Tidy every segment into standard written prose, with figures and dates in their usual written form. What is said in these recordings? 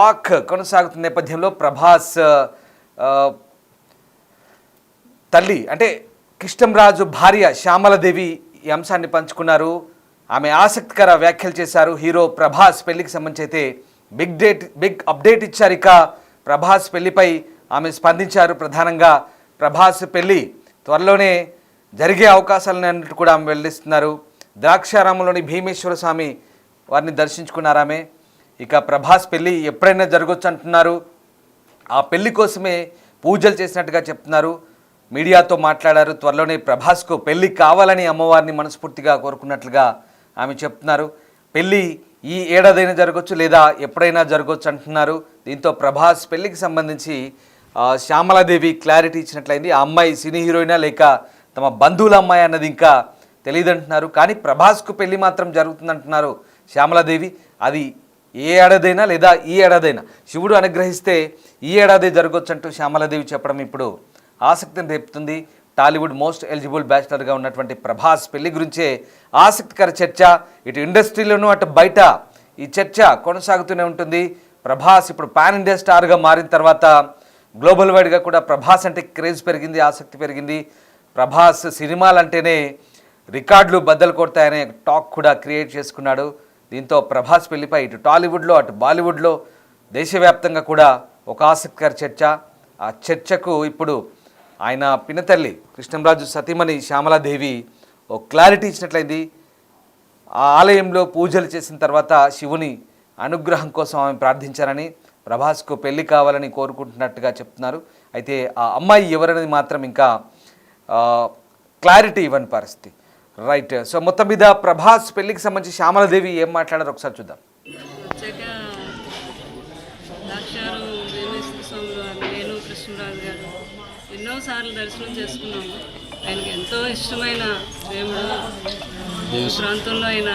Talk కొనసాగుతున్న నేపథ్యంలో ప్రభాస్ తల్లి అంటే కృష్ణంరాజు భార్య శ్యామలదేవి ఈ అంశాన్ని పంచుకున్నారు. ఆమె ఆసక్తికర వ్యాఖ్యలు చేశారు. హీరో ప్రభాస్ పెళ్లికి సంబంధించి అయితే బిగ్ అప్డేట్ ఇచ్చారు. ఇక ప్రభాస్ పెళ్లిపై ఆమె స్పందించారు. ప్రధానంగా ప్రభాస్ పెళ్లి త్వరలోనే జరిగే అవకాశాలను అన్నట్టు కూడా ఆమె వెల్లడిస్తున్నారు. ద్రాక్షారామంలోని భీమేశ్వర స్వామి వారిని దర్శించుకున్నారు ఆమె. ఇక ప్రభాస్ పెళ్ళి ఎప్పుడైనా జరగవచ్చు అంటున్నారు. ఆ పెళ్లి కోసమే పూజలు చేసినట్టుగా చెప్తున్నారు. మీడియాతో మాట్లాడారు. త్వరలోనే ప్రభాస్కు పెళ్లి కావాలని అమ్మవారిని మనస్ఫూర్తిగా కోరుకున్నట్లుగా ఆమె చెప్తున్నారు. పెళ్ళి ఈ ఏడాదైనా జరగవచ్చు లేదా ఎప్పుడైనా జరగవచ్చు అంటున్నారు. దీంతో ప్రభాస్ పెళ్లికి సంబంధించి శ్యామలాదేవి క్లారిటీ ఇచ్చినట్లయింది. ఆ అమ్మాయి సినీ హీరోయినా లేక తమ బంధువుల అమ్మాయి అన్నది ఇంకా తెలియదంటున్నారు. కానీ ప్రభాస్కు పెళ్లి మాత్రం జరుగుతుందంటున్నారు శ్యామలాదేవి. అది ఏ ఏడాదైనా లేదా ఈ ఏడాదైనా శివుడు అనుగ్రహిస్తే ఈ ఏడాది జరగవచ్చు అంటూ శ్యామలాదేవి చెప్పడం ఇప్పుడు ఆసక్తిని రేపుతుంది. టాలీవుడ్ మోస్ట్ ఎలిజిబుల్ బ్యాచిలర్గా ఉన్నటువంటి ప్రభాస్ పెళ్లి గురించే ఆసక్తికర చర్చ ఇటు ఇండస్ట్రీలోనూ అటు బయట ఈ చర్చ కొనసాగుతూనే ఉంటుంది. ప్రభాస్ ఇప్పుడు పాన్ ఇండియా స్టార్గా మారిన తర్వాత గ్లోబల్ వైడ్గా కూడా ప్రభాస్ అంటే క్రేజ్ పెరిగింది, ఆసక్తి పెరిగింది. ప్రభాస్ సినిమాలంటేనే రికార్డులు బద్దలు కొడతాయనే టాక్ కూడా క్రియేట్ చేసుకున్నాడు. దీంతో ప్రభాస్ పెళ్లిపై ఇటు టాలీవుడ్లో అటు బాలీవుడ్లో దేశవ్యాప్తంగా కూడా ఒక ఆసక్తికర చర్చ. ఆ చర్చకు ఇప్పుడు ఆయన పినతల్లి కృష్ణంరాజు సతీమణి శ్యామలాదేవి ఓ క్లారిటీ ఇచ్చినట్లయింది. ఆ ఆలయంలో పూజలు చేసిన తర్వాత శివుని అనుగ్రహం కోసం ఆమె ప్రార్థించారని, ప్రభాస్కు పెళ్లి కావాలని కోరుకుంటున్నట్టుగా చెప్తున్నారు. అయితే ఆ అమ్మాయి ఎవరనేది మాత్రం ఇంకా క్లారిటీ ఇవ్వని పరిస్థితి. రైట్. సో మొత్తం మీద ప్రభాస్ పెళ్లికి సంబంధించి శ్యామలాదేవి ఏం మాట్లాడారో ఒకసారి చూద్దాం. నేను కృష్ణరాజు గారు ఎన్నోసార్లు దర్శనం చేసుకున్నాము. ఆయనకి ఎంతో ఇష్టమైన దేవుడు. ప్రాంతంలో ఆయన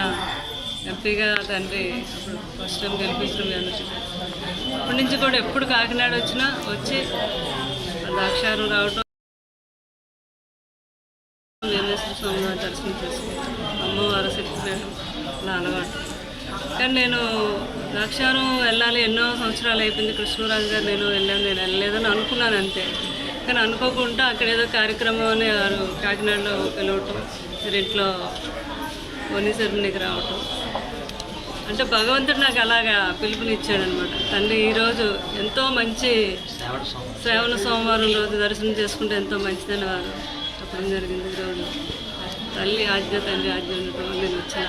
ఎంపీగా తండ్రి అప్పుడు ఫస్ట్ టైం గెలిపించడం అందరికీ. అప్పటి నుంచి కూడా ఎప్పుడు కాకినాడ వచ్చినా వచ్చి ద్రాక్షారం రావటం, భీమేశ్వర స్వామి వారి దర్శనం చేసుకుంటాం, అమ్మవారు శక్తిపీఠం అలా అలవాటు. కానీ నేను ద్రాక్షారం వెళ్ళాలి ఎన్నో సంవత్సరాలు అయిపోయింది. కృష్ణరాజు గారు నేను వెళ్ళలేదని అనుకున్నాను అంతే. కానీ అనుకోకుండా అక్కడ ఏదో కార్యక్రమం అని కాకినాడలో వెళ్ళవటం, ఇంట్లో వని సెరమనీకి రావటం, అంటే భగవంతుడు నాకు అలాగా పిలుపునిచ్చాడనమాట. తండ్రి ఈరోజు ఎంతో మంచి శ్రావణ సోమవారం రోజు దర్శనం చేసుకుంటే ఎంతో మంచిదని వారు చెప్పడం జరిగింది. ఈరోజు తల్లి ఆజ్ఞ తండ్రి ఆజ్ఞ ఉండటం నేను వచ్చిన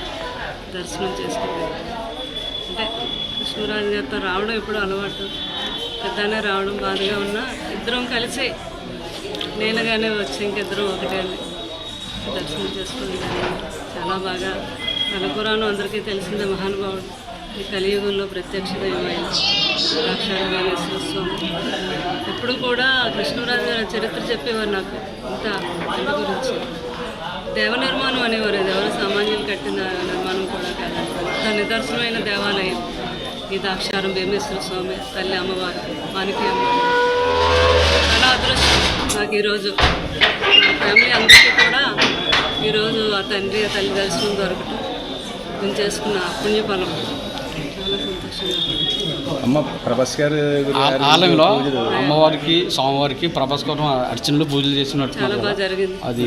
దర్శనం చేసుకుంటాను. అంటే కృష్ణరాజు గారితో రావడం ఎప్పుడు అలవాటు, పెద్దనే రావడం బాధగా ఉన్నా ఇద్దరం కలిసి నేనుగానే వచ్చి ఇంకిద్దరం ఒకటే దర్శనం చేసుకుని చాలా బాగా కనపురాణం అందరికీ తెలిసిందే. మహానుభావుడు ఈ కలియుగంలో ప్రత్యక్ష దైవమైన ద్రాక్షారామేశ్వర స్వామి. ఎప్పుడు కూడా కృష్ణరాజు గారి చరిత్ర చెప్పేవారు నాకు. ఇంకా ఇంటి గురించి దేవ నిర్మాణం అనేవారు. ఎవరు సామాన్యులు కట్టిన నిర్మాణం కూడా కాదు, అంత నిదర్శనమైన దేవాలయం ఈ ద్రాక్షారం భీమేశ్వర స్వామి, తల్లి అమ్మవారు, మాణిక్య అమ్మవారు. చాలా అదృష్టం నాకు ఈరోజు. మా ఫ్యామిలీ అందరికీ కూడా ఈరోజు ఆ తండ్రి ఆ తల్లి దర్శనం దొరకటం, నేను చేసుకున్న పుణ్యఫలం. చాలా సంతోషంగా అమ్మ ప్రభాస్ గారు ఆలయంలో అమ్మవారికి స్వామివారికి ప్రభాస్ కోసం అర్చనలు పూజలు చేసినట్టు చాలా బాగా జరిగింది. అది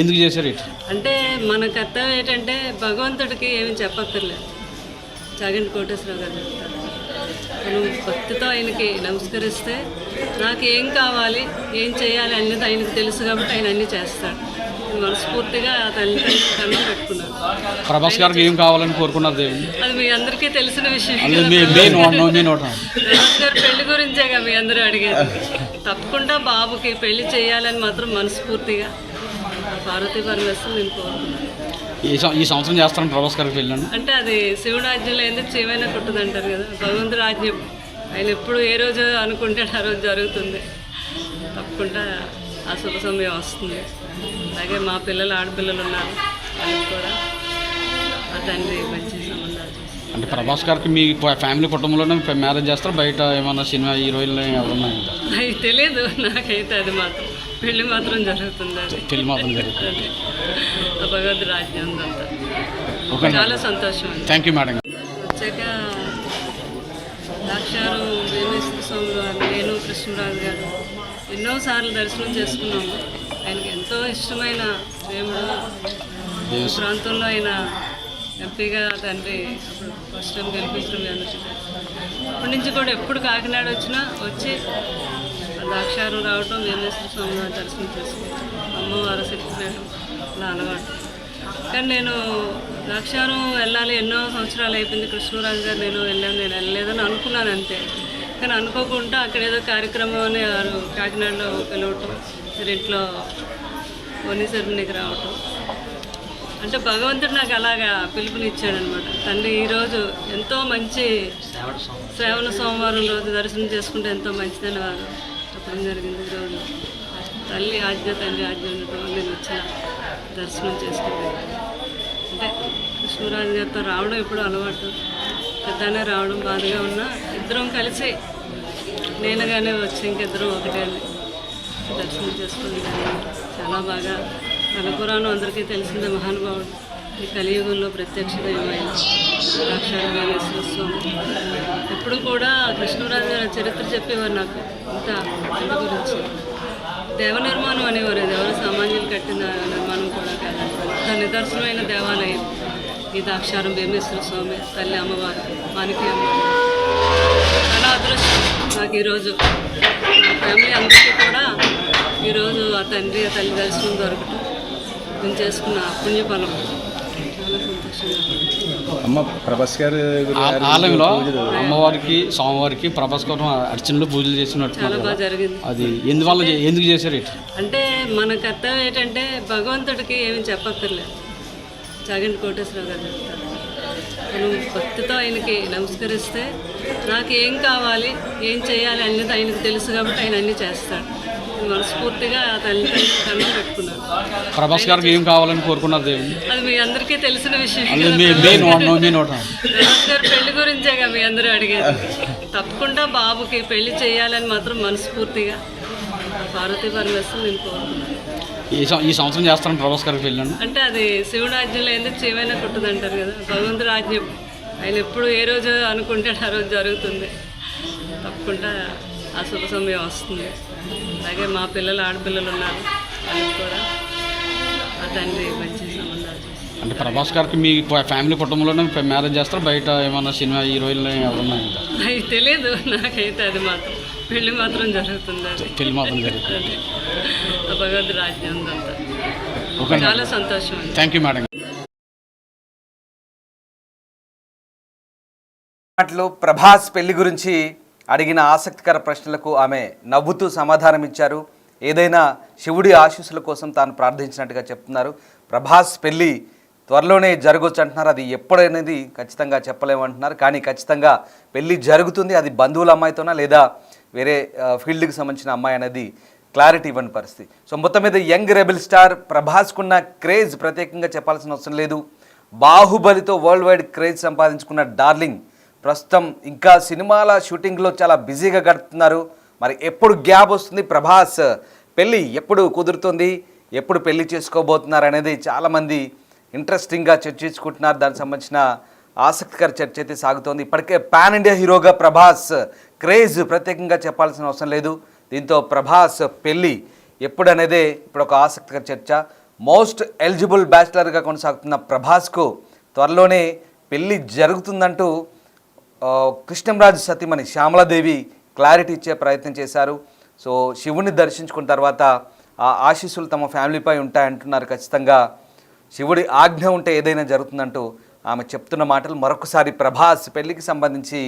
ఎందుకు చేశారు? అంటే మన కర్తవ్యం ఏంటంటే భగవంతుడికి ఏమి చెప్పక్కర్లేదు. చాగంటి కోటేశ్వరరావు గారు చెప్తారు, మనం భక్తితో ఆయనకి నమస్కరిస్తే నాకు ఏం కావాలి ఏం చేయాలి అన్నది ఆయనకు తెలుసు కాబట్టి ఆయన అన్నీ చేస్తాడు. మనస్ఫూర్తిగా తల్లి కన్నా పెట్టుకున్నాను. ప్రభాస్ గారికి ఏం కావాలని కోరుకున్నారు దేవుని? అది మీ అందరికీ తెలిసిన విషయం. ప్రభాస్ గారు పెళ్లి గురించేగా మీ అందరూ అడిగేది. తప్పకుండా బాబుకి పెళ్లి చేయాలని మాత్రం మనస్ఫూర్తిగా పార్వతీ పరమేశ్వరుని నేను కోరుకున్నాను. ఈ సంవత్సరం చేస్తాను ప్రభాస్ గారికి పెళ్ళండి. అంటే అది శివుడు ఆజ్ఞలో ఎందుకు చేయమైనా కుట్టదంటారు కదా. భగవంతుడు ఆజ్ఞ ఆయన ఎప్పుడు ఏ రోజు అనుకుంటే ఆ రోజు జరుగుతుంది. తప్పకుండా ఆ శుభ సమయం వస్తుంది. అలాగే మా పిల్లలు ఆడపిల్లలు ఉన్నారు, వాళ్ళకి కూడా ఆ తండ్రి మంచి సంబంధాలు చేస్తారు. అంటే ప్రభాస్ గారికి మీ ఫ్యామిలీ కుటుంబంలోనే మ్యారేజ్ చేస్తారు, బయట ఏమన్నా సినిమా హీరోయిన్లు ఎవరన్నా? అది తెలియదు నాకైతే. అది మాత్రం పెళ్లి మాత్రం జరుగుతుంది. అది పెళ్లి మాత్రం జరుగుతుంది. భగవద్ రాజ్యం ఉందంతా. చాలా సంతోషం. Thank you madam. వచ్చాక ద్రాక్షారం వేమేశ్వర స్వామి వారు, నేను కృష్ణరాజు గారు ఎన్నోసార్లు దర్శనం చేసుకున్నాము. ఆయనకి ఎంతో ఇష్టమైన దేవుడు. ఈ ప్రాంతంలో ఆయన ఎంపీగా తండ్రి అప్పుడు ఫస్ట్ టైం గెలిపించడం అందరికీ. అప్పటి నుంచి కూడా ఎప్పుడు కాకినాడ వచ్చినా వచ్చి ద్రాక్షారం రావటం, వేమేశ్వర స్వామి వారి దర్శనం చేసుకుంటాం. అమ్మవారు శక్తిపీఠం అలా అలవాటు. కానీ నేను ద్రాక్షారం వెళ్ళాలి ఎన్నో సంవత్సరాలు అయిపోయింది. కృష్ణరాజు గారు నేను వెళ్ళలేదని అనుకున్నాను అంతే. కానీ అనుకోకుండా అక్కడ ఏదో కార్యక్రమం అని కాకినాడలో పిలవటం, ఇంట్లో వని సెరమనీకి రావటం, అంటే భగవంతుడు నాకు అలాగా పిలుపునిచ్చాడనమాట. తండ్రి ఈరోజు ఎంతో మంచి శ్రావణ సోమవారం రోజు దర్శనం చేసుకుంటే ఎంతో మంచిదని వారు చెప్పడం జరిగింది. ఈరోజు తల్లి ఆజ్ఞ, తండ్రి ఆజ్ఞ ఉండటం నేను వచ్చిన దర్శనం చేసుకుంటాను. అంటే కృష్ణరాజు గారితో రావడం ఎప్పుడు అలవాటు. పెద్దనే రావడం బాధగా ఉన్నా ఇద్దరం కలిసి నేనుగానే వచ్చి ఇంకిద్దరం ఒకటే దర్శనం చేసుకుని చాలా బాగా తలపురాణం అందరికీ తెలిసిందే. మహానుభావుడు ఈ కలియుగంలో ప్రత్యక్ష దైవమైన ద్రాక్షారం వేమేశ్వర స్వామి. ఎప్పుడు కూడా కృష్ణరాజు గారి చరిత్ర చెప్పేవారు నాకు. ఇంత ఇంటి గురించి దేవ నిర్మాణం అనేవారు. అది ఎవరు సామాన్యులు కట్టిన నిర్మాణం కూడా కాదు. అంత నిదర్శనమైన దేవాలయం ఈ ద్రాక్షారం వేమేశ్వర స్వామి, తల్లి అమ్మవారు, మాణిక్య అమ్మవారు. చాలా అదృష్టం నాకు ఈరోజు. మా ఫ్యామిలీ అందరికీ కూడా ఈరోజు ఆ తండ్రి, ఆ తల్లి దర్శనం దొరకటం, నేను చేసుకున్న పుణ్యఫలం. చాలా సంతోషంగా. అమ్మ ప్రభాస్ గారు ఆలయంలో అమ్మవారికి, స్వామివారికి ప్రభాస్ కోసం అర్చనలు పూజలు చేసినట్టు చాలా బాగా జరిగింది. అది ఎందుకు చేశారు? అంటే మన కర్తవ్యం ఏంటంటే భగవంతుడికి ఏమి చెప్పక్కర్లేదు. చాగంటి కోటేశ్వరరావు గారు చెప్తారు, మనం భక్తితో ఆయనకి నమస్కరిస్తే నాకు ఏం కావాలి, ఏం చేయాలి అనేది ఆయనకు తెలుసు కాబట్టి ఆయన అన్నీ చేస్తాడు. మనస్ఫూర్తిగా తల్లి దండం పెట్టుకున్నాను. ప్రభాస్ గారికి ఏం కావాలని కోరుకున్నారు దేవుని? అది మీ అందరికీ తెలిసిన విషయం. ప్రభాస్ గారు పెళ్లి గురించేగా మీ అందరూ అడిగేది. తప్పకుండా బాబుకి పెళ్లి చేయాలని మాత్రం మనస్ఫూర్తిగా పార్వతీ పరమేశ్వరం నేను కోరుకున్నాను. ఈ సంవత్సరం చేస్తాను ప్రభాస్ గారికి పెళ్ళి అంటే అది శివుడు ఆజ్ఞలో ఎందుకు చేయమైనా కుట్టదంటారు కదా. భగవంతుడు ఆజ్ఞ ఆయన ఎప్పుడు ఏ రోజు అనుకుంటే ఆ రోజు జరుగుతుంది. తప్పకుండా ఆ శుభ సమయం వస్తుంది. అలాగే మా పిల్లలు, ఆడపిల్లలు ఉన్నారు, వాళ్ళకి కూడా ఆ తండ్రి మంచి సంబంధాలు చేస్తారు. అంటే ప్రభాస్ గారికి మీ ఫ్యామిలీ కుటుంబంలోనే మ్యారేజ్ చేస్తారు, బయట ఏమన్నా సినిమా హీరోయిన్లు ఎవరున్నా? అది తెలియదు నాకైతే. అది మాత్రం పెళ్లి మాత్రం జరుగుతుంది. అది పెళ్లి మాత్రం జరుగుతుంది. ఆ భగవంతుడి ఆజ్ఞ ఉందంతా. చాలా సంతోషం. Thank you madam. మాటలు ప్రభాస్ పెళ్లి గురించి అడిగిన ఆసక్తికర ప్రశ్నలకు ఆమె నవ్వుతూ సమాధానం ఇచ్చారు. ఏదైనా శివుడి ఆశీస్సుల కోసం తాను ప్రార్థించినట్టుగా చెప్తున్నారు. ప్రభాస్ పెళ్ళి త్వరలోనే జరగవచ్చు అంటున్నారు. అది ఎప్పుడనేది ఖచ్చితంగా చెప్పలేమంటున్నారు. కానీ ఖచ్చితంగా పెళ్ళి జరుగుతుంది. అది బంధువుల అమ్మాయితోనా లేదా వేరే ఫీల్డ్కి సంబంధించిన అమ్మాయి అనేది క్లారిటీ ఇవ్వని పరిస్థితి. సో మొత్తం మీద యంగ్ రెబెల్ స్టార్ ప్రభాస్కున్న క్రేజ్ ప్రత్యేకంగా చెప్పాల్సిన అవసరం లేదు. బాహుబలితో వరల్డ్ వైడ్ క్రేజ్ సంపాదించుకున్న డార్లింగ్ ప్రస్తుతం ఇంకా సినిమాల షూటింగ్లో చాలా బిజీగా గడుపుతున్నారు. మరి ఎప్పుడు గ్యాప్ వస్తుంది, ప్రభాస్ పెళ్ళి ఎప్పుడు కుదురుతుంది, ఎప్పుడు పెళ్లి చేసుకోబోతున్నారు అనేది చాలామంది ఇంట్రెస్టింగ్గా చర్చించుకుంటున్నారు. దానికి సంబంధించిన ఆసక్తికర చర్చ అయితే సాగుతోంది. ఇప్పటికే పాన్ ఇండియా హీరోగా ప్రభాస్ క్రేజ్ ప్రత్యేకంగా చెప్పాల్సిన అవసరం లేదు. దీంతో ప్రభాస్ పెళ్ళి ఎప్పుడు అనేదే ఇప్పుడు ఒక ఆసక్తికర చర్చ. మోస్ట్ ఎలిజిబుల్ బ్యాచిలర్గా కొనసాగుతున్న ప్రభాస్కు త్వరలోనే పెళ్ళి జరుగుతుందంటూ కృష్ణంరాజు సతీమణి శ్యామలాదేవి క్లారిటీ ఇచ్చే ప్రయత్నం చేశారు. సో శివుని దర్శించుకున్న తర్వాత ఆ ఆశీస్సులు తమ ఫ్యామిలీపై ఉంటాయంటున్నారు. ఖచ్చితంగా శివుడి ఆజ్ఞ ఉంటే ఏదైనా జరుగుతుందంటూ ఆమె చెప్తున్న మాటలు మరొకసారి ప్రభాస్ పెళ్లికి సంబంధించి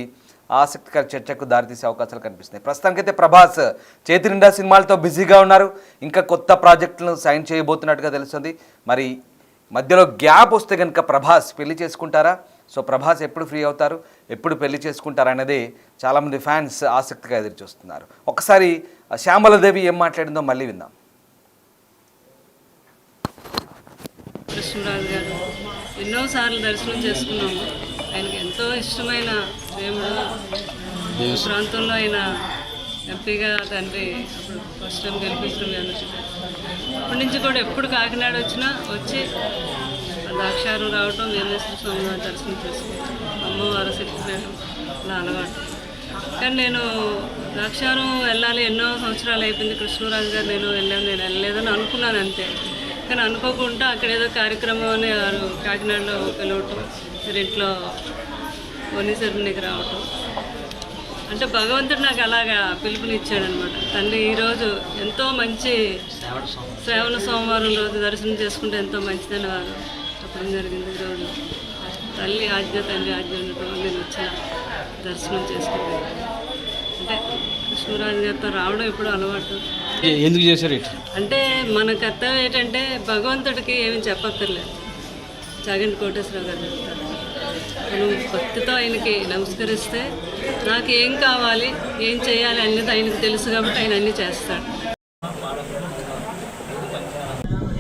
ఆసక్తికర చర్చకు దారితీసే అవకాశాలు కనిపిస్తున్నాయి. ప్రస్తుతానికైతే ప్రభాస్ చేతి నిండా సినిమాలతో బిజీగా ఉన్నారు. ఇంకా కొత్త ప్రాజెక్టులను సైన్ చేయబోతున్నట్టుగా తెలుస్తుంది. మరి మధ్యలో గ్యాప్ వస్తే కనుక ప్రభాస్ పెళ్లి చేసుకుంటారా? సో ప్రభాస్ ఎప్పుడు ఫ్రీ అవుతారు, ఎప్పుడు పెళ్లి చేసుకుంటారు అనేది చాలామంది ఫ్యాన్స్ ఆసక్తిగా ఎదురు చూస్తున్నారు. ఒకసారి శ్యామలాదేవి ఏం మాట్లాడిందో మళ్ళీ విందాం. కృష్ణరాజు గారు ఎన్నోసార్లు దర్శనం చేసుకున్నాము. ఆయనకి ఎంతో ఇష్టమైన దేవుడు. ఈ ప్రాంతంలో ఆయన ఎంపీగా తండ్రి అప్పుడు ఫస్ట్ టైం గెలిపించడం అందరికీ. అప్పటి నుంచి కూడా ఎప్పుడు కాకినాడ వచ్చినా వచ్చి ద్రాక్షారం రావటం, వేమేశ్వర స్వామి వారి దర్శనం చేసుకుంటాం. అమ్మవారు శక్తిపీఠం అలా అలవాటు. కానీ నేను ద్రాక్షారం వెళ్ళాలి, ఎన్నో సంవత్సరాలు అయిపోయింది కృష్ణరాజు గారు నేను వెళ్ళలేదని అనుకున్నాను అంతే. కానీ అనుకోకుండా అక్కడ ఏదో కార్యక్రమం అని వారు కాకినాడలో పిలవటం, ఇంట్లో వని సెరమనీకి రావటం, అంటే భగవంతుడు నాకు అలాగా పిలుపునిచ్చాడనమాట. తండ్రి ఈరోజు ఎంతో మంచి శ్రావణ సోమవారం రోజు దర్శనం చేసుకుంటే ఎంతో మంచిదని వారు చెప్పడం జరిగింది. ఈరోజు తల్లి ఆజ్ఞ తండ్రి ఆజ్ఞ ఉండటం నేను వచ్చిన దర్శనం చేసుకుంటాను. అంటే కృష్ణరాజు గారితో రావడం ఎప్పుడు అలవాటు. ఎందుకు చేశారు ఇట్లా? అంటే మన కర్తవ్యం ఏంటంటే భగవంతుడికి ఏమి చెప్పక్కర్లేదు. చాగంటి కోటేశ్వరరావు గారు చెప్తారు, మనం భక్తితో ఆయనకి నమస్కరిస్తే నాకు ఏం కావాలి ఏం చేయాలి అనేది ఆయనకు తెలుసు కాబట్టి ఆయన అన్నీ చేస్తాడు.